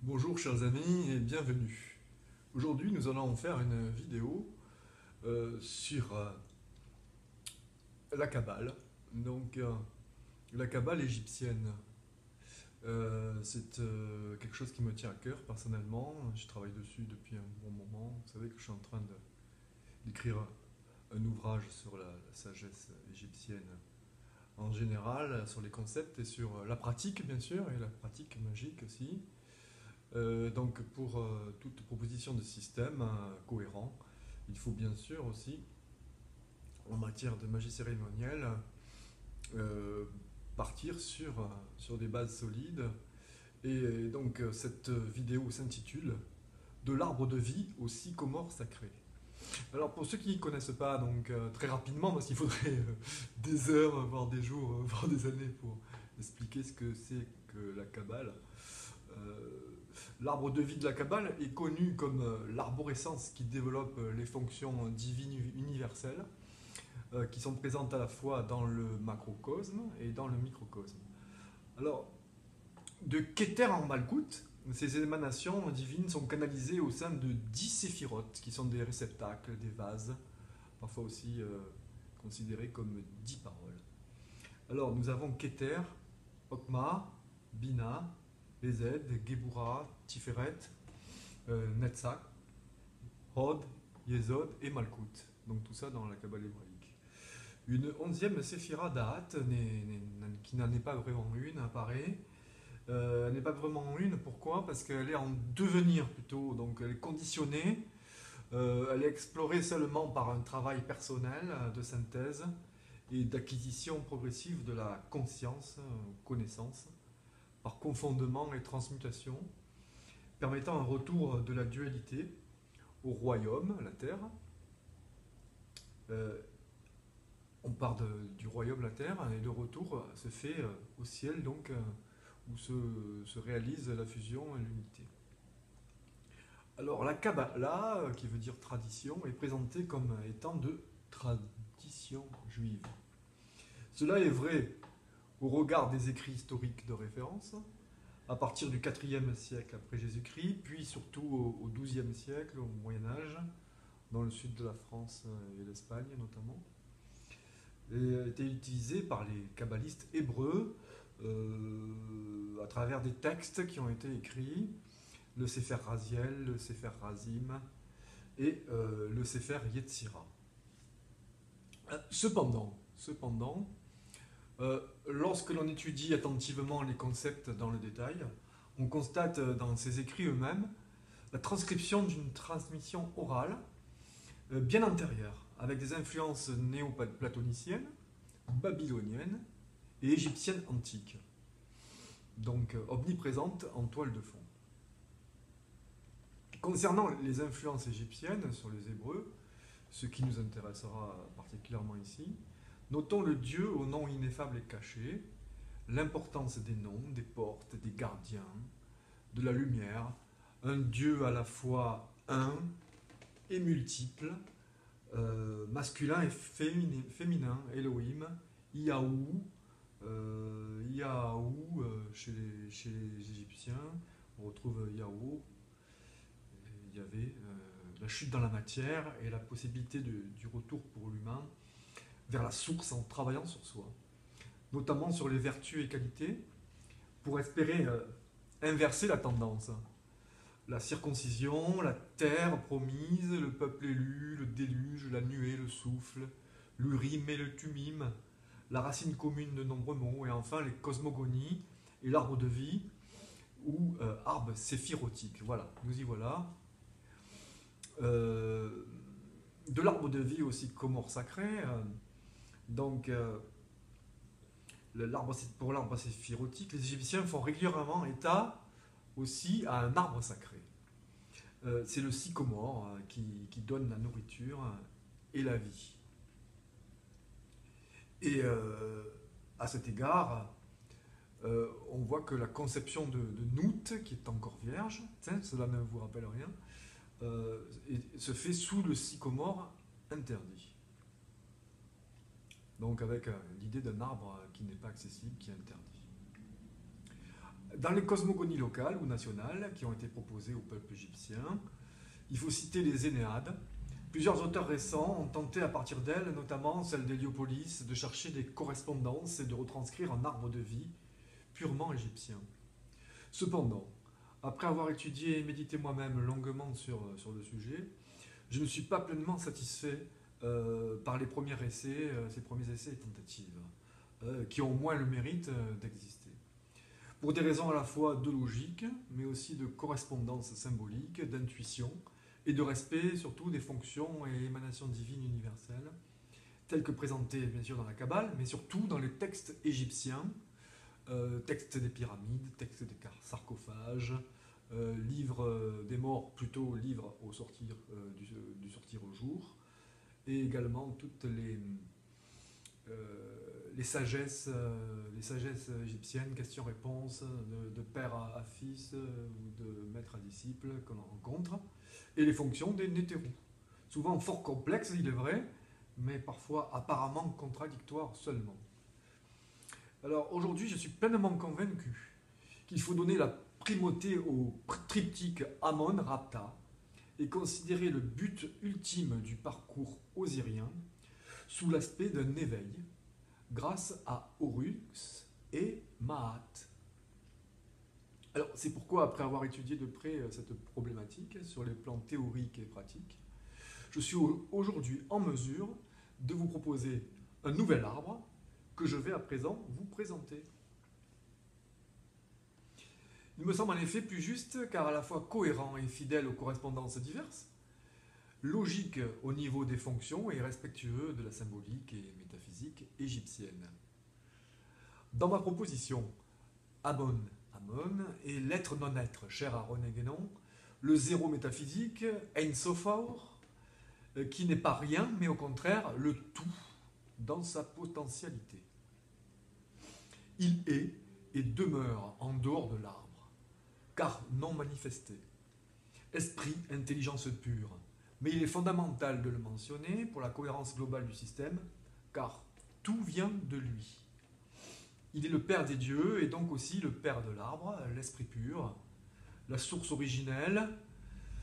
Bonjour chers amis et bienvenue. Aujourd'hui nous allons faire une vidéo sur la Kabbale. Donc la Kabbale égyptienne. C'est quelque chose qui me tient à cœur personnellement. Je travaille dessus depuis un bon moment. Vous savez que je suis en train d'écrire un ouvrage sur la sagesse égyptienne en général, sur les concepts et sur la pratique bien sûr, et la pratique magique aussi. Donc pour toute proposition de système cohérent, il faut bien sûr aussi, en matière de magie cérémonielle, euh, partir sur des bases solides. Et donc cette vidéo s'intitule De l'arbre de vie au sycomore sacré. Alors pour ceux qui ne connaissent pas, donc très rapidement, parce qu'il faudrait des heures, voire des jours, voire des années pour expliquer ce que c'est que la Kabbale. Euh, L'arbre de vie de la Kabbale est connu comme l'arborescence qui développe les fonctions divines universelles qui sont présentes à la fois dans le macrocosme et dans le microcosme. Alors, de Keter en Malkout, ces émanations divines sont canalisées au sein de 10 séphirotes, qui sont des réceptacles, des vases, parfois aussi considérés comme 10 paroles. Alors, nous avons Keter, Okma, Bina, Bezed, Gebura, Tiferet, Netzach, Hod, Yesod et Malkout. Donc tout ça dans la Kabbale hébraïque. Une onzième séphira d'Ahat, qui n'en est pas vraiment une, apparaît. Elle n'est pas vraiment une, pourquoi? Parce qu'elle est en devenir plutôt, donc elle est conditionnée, elle est explorée seulement par un travail personnel de synthèse et d'acquisition progressive de la conscience, connaissance, par confondement et transmutation, permettant un retour de la dualité au royaume, la terre. Euh, on part du royaume, la terre, et le retour se fait au ciel, donc, où se réalise la fusion et l'unité. Alors la Kabbalah, qui veut dire tradition, est présentée comme étant de tradition juive. Cela est vrai au regard des écrits historiques de référence, à partir du IVe siècle après Jésus-Christ, puis surtout au XIIe siècle, au Moyen Âge, dans le sud de la France et l'Espagne notamment, et a été utilisé par les kabbalistes hébreux à travers des textes qui ont été écrits, le Sefer Raziel, le Sefer Razim et le Sefer Yetzira. Cependant, lorsque l'on étudie attentivement les concepts dans le détail, on constate dans ces écrits eux-mêmes la transcription d'une transmission orale bien antérieure, avec des influences néo-platoniciennes, babyloniennes et égyptiennes antiques, donc omniprésentes en toile de fond. Concernant les influences égyptiennes sur les Hébreux, ce qui nous intéressera particulièrement ici, notons le Dieu au nom ineffable et caché, l'importance des noms, des portes, des gardiens, de la lumière, un Dieu à la fois un et multiple, masculin et féminin, Elohim, Yahou, Yahou chez les Égyptiens, on retrouve Yahou, il y avait la chute dans la matière et la possibilité du retour pour l'humain vers la source en travaillant sur soi, notamment sur les vertus et qualités, pour espérer inverser la tendance. La circoncision, la terre promise, le peuple élu, le déluge, la nuée, le souffle, l'urim et le tumim, la racine commune de nombreux mots, et enfin les cosmogonies et l'arbre de vie, ou arbre séphirotique. Voilà, nous y voilà. Euh, de l'arbre de vie aussi comore sacré. Donc, pour l'arbre séphirotique, les Égyptiens font régulièrement état aussi à un arbre sacré. C'est le sycomore qui donne la nourriture et la vie. Et à cet égard, on voit que la conception de Nout, qui est encore vierge, cela ne vous rappelle rien, se fait sous le sycomore interdit. Donc avec l'idée d'un arbre qui n'est pas accessible, qui est interdit. Dans les cosmogonies locales ou nationales qui ont été proposées au peuple égyptien, il faut citer les Énéades. Plusieurs auteurs récents ont tenté à partir d'elles, notamment celle d'Héliopolis, de chercher des correspondances et de retranscrire un arbre de vie purement égyptien. Cependant, après avoir étudié et médité moi-même longuement sur le sujet, je ne suis pas pleinement satisfait par les premiers essais, ces premiers essais et tentatives, qui ont au moins le mérite d'exister. Pour des raisons à la fois de logique, mais aussi de correspondance symbolique, d'intuition, et de respect surtout des fonctions et émanations divines universelles, telles que présentées bien sûr dans la Kabbale, mais surtout dans les textes égyptiens, textes des pyramides, textes des sarcophages, livres des morts, plutôt livres au sortir, du sortir au jour, et également toutes les sagesses égyptiennes, questions-réponses, de père à fils ou de maître à disciple que l'on rencontre, et les fonctions des nétérous. Souvent fort complexes, il est vrai, mais parfois apparemment contradictoires seulement. Alors aujourd'hui, je suis pleinement convaincu qu'il faut donner la primauté au triptyque Amon-Rapta et considérer le but ultime du parcours osirien sous l'aspect d'un éveil grâce à Horus et Maat. Alors c'est pourquoi, après avoir étudié de près cette problématique sur les plans théoriques et pratiques, je suis aujourd'hui en mesure de vous proposer un nouvel arbre que je vais à présent vous présenter. Il me semble en effet plus juste, car à la fois cohérent et fidèle aux correspondances diverses, logique au niveau des fonctions et respectueux de la symbolique et métaphysique égyptienne. Dans ma proposition, Amon, Amon, et l'être non-être, cher à René Guénon, le zéro métaphysique, Ein Sofor, qui n'est pas rien, mais au contraire le tout dans sa potentialité. Il est et demeure en dehors de l'arbre, car non manifesté. Esprit, intelligence pure. Mais il est fondamental de le mentionner pour la cohérence globale du système, car tout vient de lui. Il est le Père des dieux et donc aussi le Père de l'arbre, l'Esprit pur, la source originelle,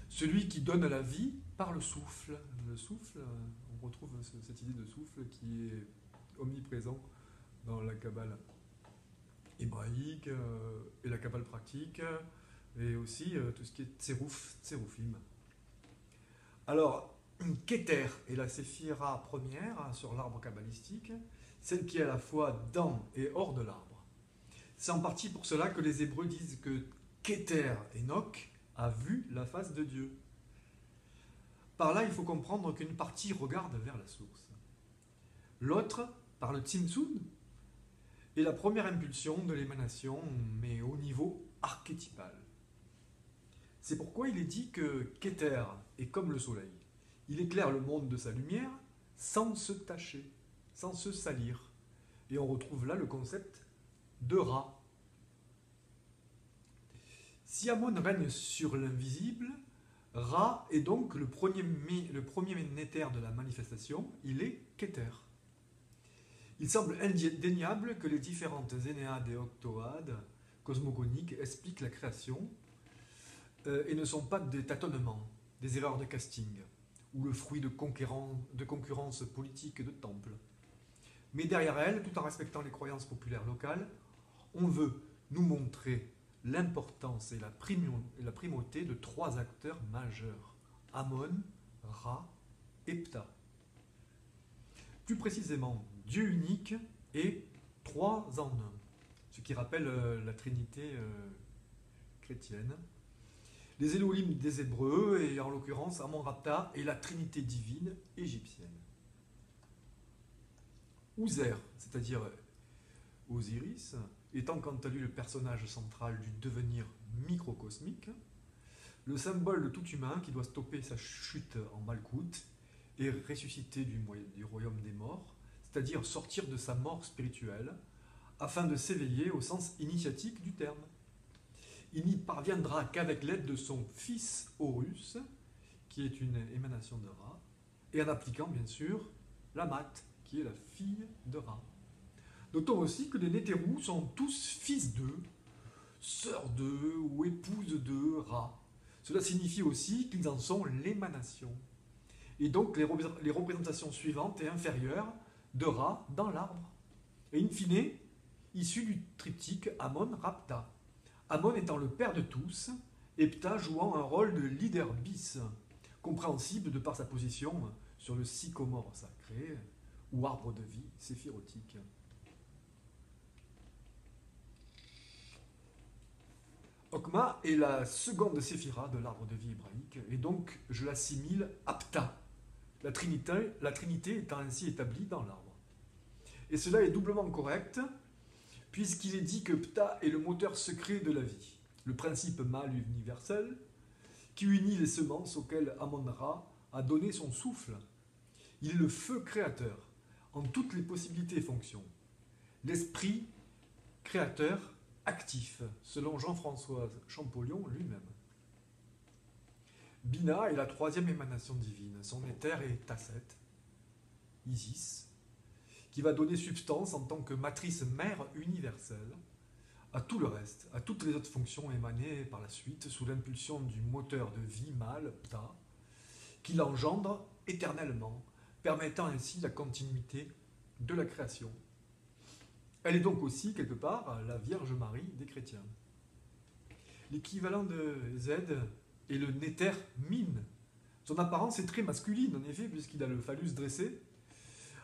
celui qui donne la vie par le souffle. Le souffle, on retrouve cette idée de souffle qui est omniprésent dans la Kabbale hébraïque et la Kabbale pratique, et aussi tout ce qui est tséroufim. Alors, Keter est la séphira première sur l'arbre kabbalistique, celle qui est à la fois dans et hors de l'arbre. C'est en partie pour cela que les Hébreux disent que Keter, Enoch, a vu la face de Dieu. Par là, il faut comprendre qu'une partie regarde vers la source. L'autre, par le Tzimtzum, est la première impulsion de l'émanation, mais au niveau archétypal. C'est pourquoi il est dit que Keter est comme le soleil. Il éclaire le monde de sa lumière sans se tacher, sans se salir. Et on retrouve là le concept de Ra. Si Amon règne sur l'invisible, Ra est donc le premier néther de la manifestation, il est Keter. Il semble indéniable que les différentes Énéades et Octoades cosmogoniques expliquent la création et ne sont pas des tâtonnements, des erreurs de casting, ou le fruit de concurrence politique de temple. Mais derrière elles, tout en respectant les croyances populaires locales, on veut nous montrer l'importance et la primauté de trois acteurs majeurs, Amon, Ra et Ptah. Plus précisément, Dieu unique et trois en un, ce qui rappelle la Trinité chrétienne. Les Elohim des Hébreux, et en l'occurrence Amon-Ra et la Trinité divine égyptienne. Ouzer, c'est-à-dire Osiris, étant quant à lui le personnage central du devenir microcosmique, le symbole de tout humain qui doit stopper sa chute en Malkout et ressusciter du royaume des morts, c'est-à-dire sortir de sa mort spirituelle, afin de s'éveiller au sens initiatique du terme. Il n'y parviendra qu'avec l'aide de son fils Horus, qui est une émanation de Ra, et en appliquant bien sûr la Mat, qui est la fille de Ra. Notons aussi que les Nétérous sont tous fils d'eux, sœurs de ou épouses de Ra. Cela signifie aussi qu'ils en sont l'émanation. Et donc les représentations suivantes et inférieures de Ra dans l'arbre. Et in fine, issu du triptyque Amon-Ra-Ptah. Amon étant le père de tous, et Ptah jouant un rôle de leader bis, compréhensible de par sa position sur le sycomore sacré, ou arbre de vie séphirotique. Okma est la seconde séphira de l'arbre de vie hébraïque, et donc je l'assimile à Ptah, la trinité étant ainsi établie dans l'arbre. Et cela est doublement correct, puisqu'il est dit que Ptah est le moteur secret de la vie, le principe mâle universel, qui unit les semences auxquelles Amon-Ra a donné son souffle. Il est le feu créateur, en toutes les possibilités et fonctions. L'esprit créateur actif, selon Jean-François Champollion lui-même. Bina est la troisième émanation divine. Son éther est Tasset, Isis, qui va donner substance en tant que matrice mère universelle à tout le reste, à toutes les autres fonctions émanées par la suite sous l'impulsion du moteur de vie mâle, Ptah, qui l'engendre éternellement, permettant ainsi la continuité de la création. Elle est donc aussi, quelque part, la Vierge Marie des chrétiens. L'équivalent de Z est le Néter Mine. Son apparence est très masculine, en effet, puisqu'il a le phallus dressé,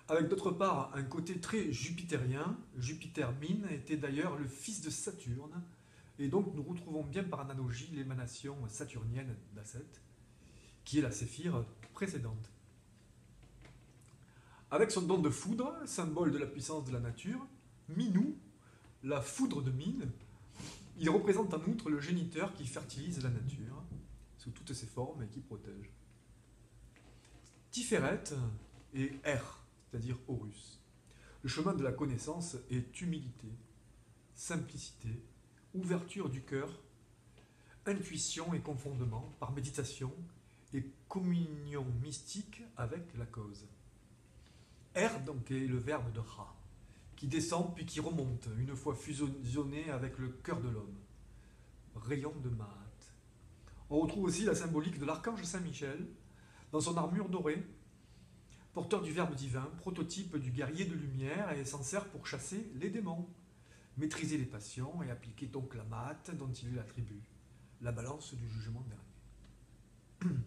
avec d'autre part un côté très jupitérien. Jupiter Mine était d'ailleurs le fils de Saturne, et donc nous retrouvons bien par analogie l'émanation saturnienne d'Asset, qui est la séphire précédente. Avec son don de foudre, symbole de la puissance de la nature, Minou, la foudre de Mine, il représente en outre le géniteur qui fertilise la nature, sous toutes ses formes et qui protège. Tiferet est R, c'est-à-dire Horus. Le chemin de la connaissance est humilité, simplicité, ouverture du cœur, intuition et confondement par méditation et communion mystique avec la cause. R donc est le verbe de Ra, qui descend puis qui remonte, une fois fusionné avec le cœur de l'homme. Rayon de Maat. On retrouve aussi la symbolique de l'archange Saint-Michel, dans son armure dorée, porteur du verbe divin, prototype du guerrier de lumière, et s'en sert pour chasser les démons, maîtriser les passions et appliquer donc la Maat dont il est l'attribut, la balance du jugement dernier.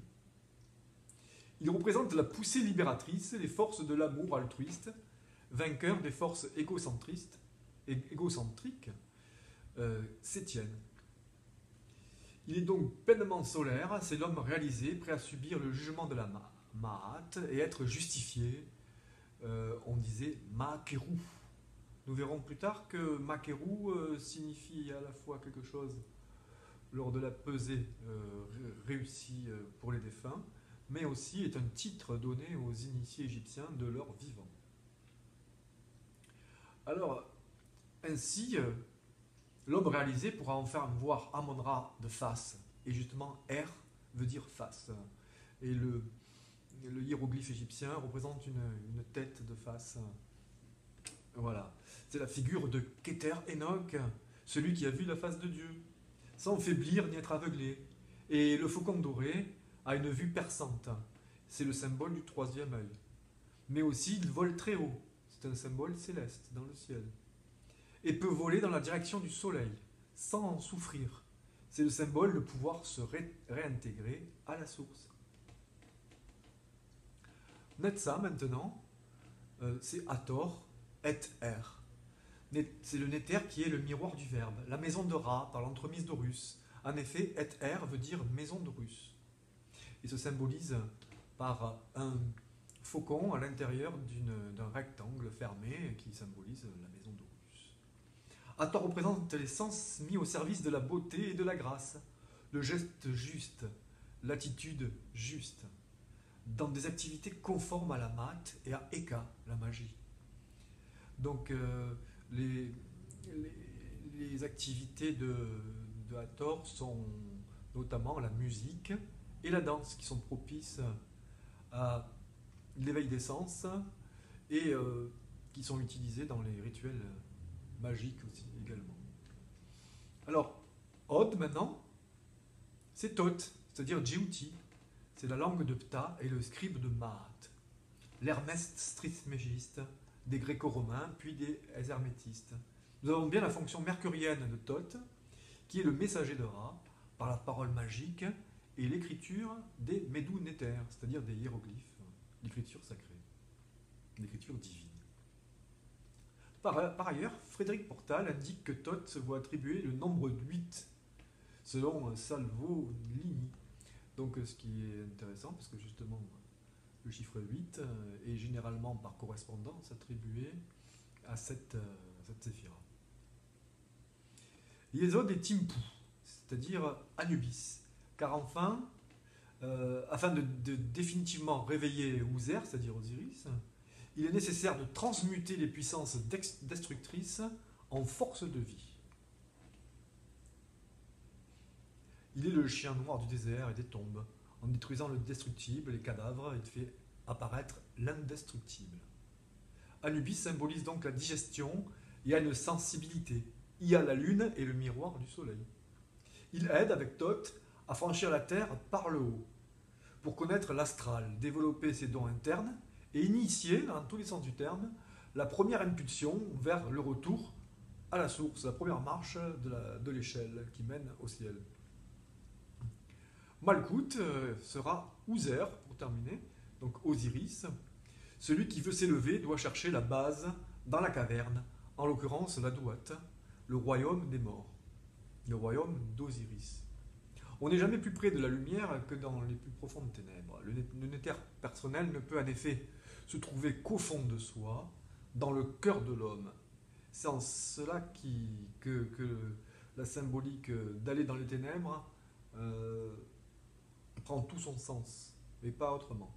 Il représente la poussée libératrice, les forces de l'amour altruiste, vainqueur des forces égocentriques, s'étiennent. Il est donc pleinement solaire, c'est l'homme réalisé, prêt à subir le jugement de la Ma'at et être justifié. On disait Ma'keru. Nous verrons plus tard que Ma'keru signifie à la fois quelque chose lors de la pesée réussie pour les défunts, mais aussi est un titre donné aux initiés égyptiens de leur vivant. Alors, ainsi, l'homme réalisé pourra enfin voir Amon-Ra de face. Et justement, R veut dire face. Et le hiéroglyphe égyptien représente une tête de face. Voilà. C'est la figure de Keter Enoch, celui qui a vu la face de Dieu, sans faiblir ni être aveuglé. Et le faucon doré a une vue perçante. C'est le symbole du troisième œil. Mais aussi, il vole très haut. C'est un symbole céleste dans le ciel. Et peut voler dans la direction du soleil, sans en souffrir. C'est le symbole de pouvoir se réintégrer à la source. Netza, maintenant, c'est Hathor et Er. C'est le Néter qui est le miroir du verbe, la maison de Ra par l'entremise d'Horus. En effet, et Er veut dire maison d'Horus. Et se symbolise par un faucon à l'intérieur d'un rectangle fermé qui symbolise la maison d'Horus. Hathor représente les sens mis au service de la beauté et de la grâce, le geste juste, l'attitude juste, dans des activités conformes à la Maat et à Eka, la magie. Donc les activités de Hathor sont notamment la musique et la danse qui sont propices à l'éveil des sens et qui sont utilisées dans les rituels magiques aussi également. Alors, Od maintenant, c'est Thoth, c'est-à-dire Djibouti. C'est la langue de Ptah et le scribe de Maat. L'Hermès Trismégiste des Gréco-Romains, puis des Hermétistes. Nous avons bien la fonction mercurienne de Thoth, qui est le messager de Ra, par la parole magique et l'écriture des Médou-Néther, c'est-à-dire des hiéroglyphes, l'écriture sacrée, l'écriture divine. Par ailleurs, Frédéric Portal indique que Thoth se voit attribuer le nombre 8, selon Salvolini. Donc ce qui est intéressant, parce que justement, le chiffre 8 est généralement par correspondance attribué à cette séphira. Yesod et Timpu, c'est-à-dire Anubis, car enfin, afin de définitivement réveiller Ouzer, c'est-à-dire Osiris, il est nécessaire de transmuter les puissances destructrices en force de vie. Il est le chien noir du désert et des tombes. En détruisant le destructible, les cadavres, il fait apparaître l'indestructible. Anubis symbolise donc la digestion et a une sensibilité. Il y a la lune et le miroir du soleil. Il aide, avec Thoth, à franchir la terre par le haut, pour connaître l'astral, développer ses dons internes et initier, dans tous les sens du terme, la première impulsion vers le retour à la source, la première marche de l'échelle qui mène au ciel. Malkout sera Ouzer, pour terminer, donc Osiris. Celui qui veut s'élever doit chercher la base dans la caverne, en l'occurrence la Douate, le royaume des morts, le royaume d'Osiris. On n'est jamais plus près de la lumière que dans les plus profondes ténèbres. Le néther personnel ne peut en effet se trouver qu'au fond de soi, dans le cœur de l'homme. C'est en cela que la symbolique d'aller dans les ténèbres prend tout son sens, et pas autrement.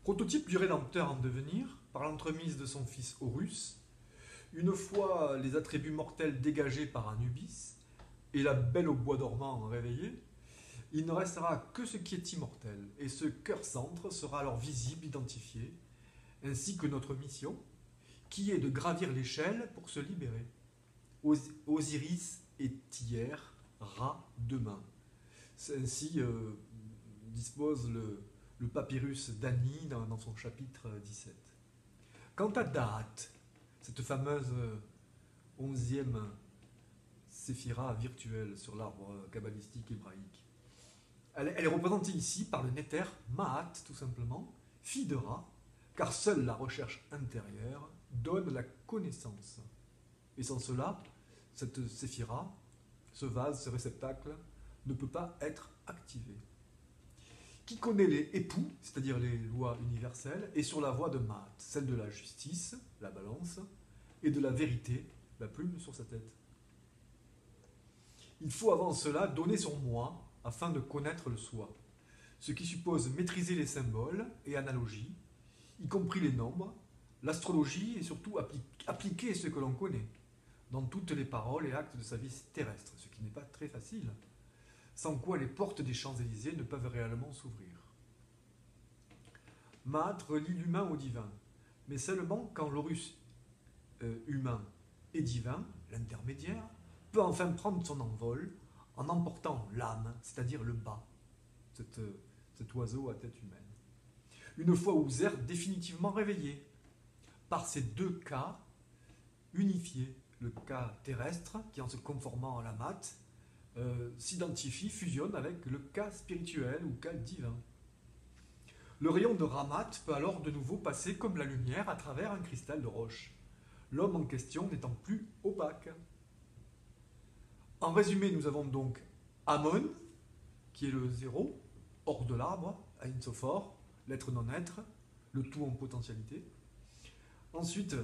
Prototype du Rédempteur en devenir, par l'entremise de son fils Horus, une fois les attributs mortels dégagés par Anubis, et la belle au bois dormant réveillée, il ne restera que ce qui est immortel, et ce cœur-centre sera alors visible, identifié, ainsi que notre mission, qui est de gravir l'échelle pour se libérer. Osiris est hier, Ra demain. Ainsi dispose le papyrus d'Ani dans son chapitre 17. Quant à Da'at, cette fameuse 11e séphira virtuelle sur l'arbre kabbalistique hébraïque, elle est représentée ici par le néther Ma'at, tout simplement, fille de Ra, car seule la recherche intérieure donne la connaissance. Et sans cela, cette séphira, ce vase, ce réceptacle, ne peut pas être activé. Qui connaît les époux, c'est-à-dire les lois universelles, est sur la voie de Ma'at, celle de la justice, la balance, et de la vérité, la plume sur sa tête. Il faut avant cela donner son moi afin de connaître le soi, ce qui suppose maîtriser les symboles et analogies, y compris les nombres, l'astrologie et surtout appliquer ce que l'on connaît dans toutes les paroles et actes de sa vie terrestre, ce qui n'est pas très facile, sans quoi les portes des Champs-Élysées ne peuvent réellement s'ouvrir. Ma'at relie l'humain au divin, mais seulement quand l'Horus humain et divin, l'intermédiaire, peut enfin prendre son envol en emportant l'âme, c'est-à-dire le bas, cet oiseau à tête humaine. Une fois Ouzer définitivement réveillé, par ces deux cas unifiés, le cas terrestre, qui en se conformant à la mat, s'identifie, fusionne avec le cas spirituel ou cas divin. Le rayon de Ramat peut alors de nouveau passer comme la lumière à travers un cristal de roche, l'homme en question n'étant plus opaque. En résumé, nous avons donc Amon, qui est le zéro, hors de l'arbre, Ein Sophor, l'être non-être, le tout en potentialité. Ensuite,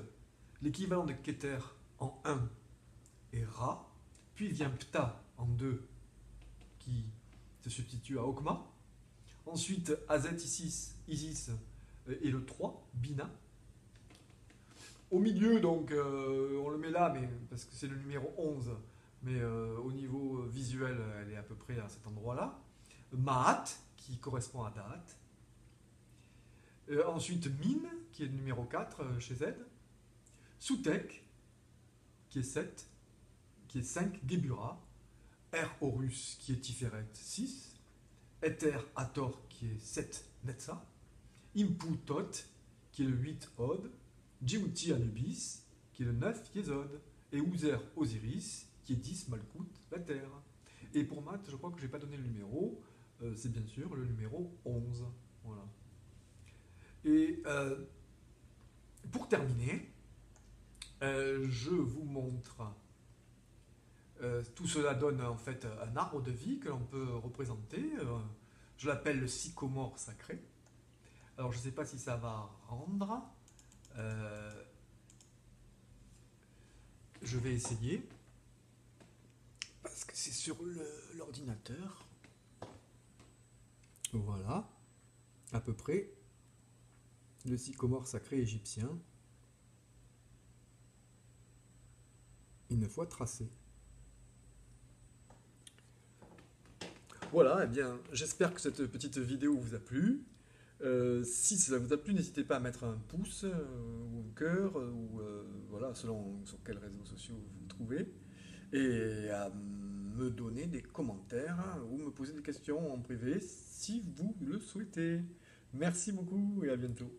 l'équivalent de Keter en 1 est Ra, puis vient Ptah en 2, qui se substitue à Okma. Ensuite, Azet Isis et le 3, Bina. Au milieu, donc, on le met là, mais, parce que c'est le numéro 11, mais au niveau visuel, elle est à peu près à cet endroit-là. Ma'at, qui correspond à Da'at. Ensuite, Min, qui est le numéro 4 chez Z. Soutek, qui est 7, qui est 5 Gebura, R Horus qui est Tiferet 6, Ether Hathor qui est 7 Netza, Impu Thoth qui est le 8 Od, Djibouti Anubis qui est le 9 Yesod, et Uzer Osiris qui est 10 Malkout, la Terre. Et pour maths, je crois que je n'ai pas donné le numéro, c'est bien sûr le numéro 11. Voilà. Et pour terminer, je vous montre, tout cela donne en fait un arbre de vie que l'on peut représenter. Je l'appelle le sycomore sacré. Alors je ne sais pas si ça va rendre. Je vais essayer. Parce que c'est sur l'ordinateur. Voilà. À peu près. Le sycomore sacré égyptien. Une fois tracé. Voilà, eh bien, j'espère que cette petite vidéo vous a plu. Si cela vous a plu, n'hésitez pas à mettre un pouce ou un cœur, ou voilà, selon sur quels réseaux sociaux vous vous trouvez, et à me donner des commentaires ou me poser des questions en privé si vous le souhaitez. Merci beaucoup et à bientôt.